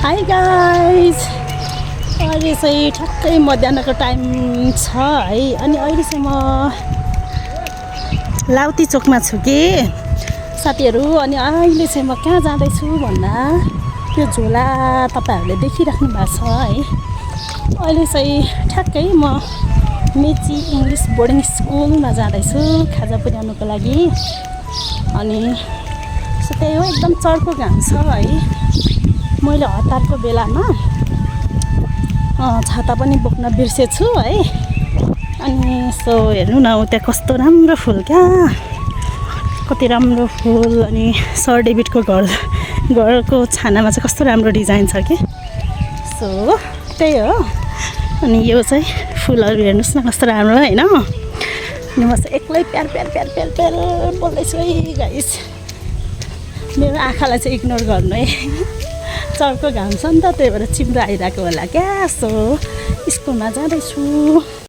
Hi guys, अहिले चाहिँ ठ्याक्कै मध्याहको टाइम छ है। अनि अहिले चाहिँ म लाउती चोकमा छु कि साथीहरू। अनि अहिले चाहिँ म कहाँ जाँदैछु भन्दा त्यो झोला तपाईँहरूले देखिराख्नु भएको छ है। अहिले चाहिँ ठ्याक्कै म मेची इङ्ग्लिस बोर्डिङ स्कुलमा जाँदैछु खाजा पुर्याउनुको लागि। अनि त्यही हो, एकदम चर्को घाम छ है। मैले हतारको बेलामा छाता पनि बोक्न बिर्सेछु है। अनि सो हेर्नु न, त्यहाँ कस्तो राम्रो फुल क्या, कति राम्रो फुल। अनि सर डेभिडको घरको छानामा चाहिँ कस्तो राम्रो डिजाइन छ कि। सो त्यही हो। अनि यो चाहिँ फुलहरू हेर्नुहोस् न कस्तो राम्रो होइन। अनि म चाहिँ एक्लै प्यार प्यार प्यार प्यार प्यार बोल्दैछु है गाइस। मेरो आँखालाई चाहिँ इग्नोर गर्नु है। चर्को घाम छ नि त, त्यही भएर चिम्रो आइरहेको होला क्या। सो स्कुलमा जाँदैछु।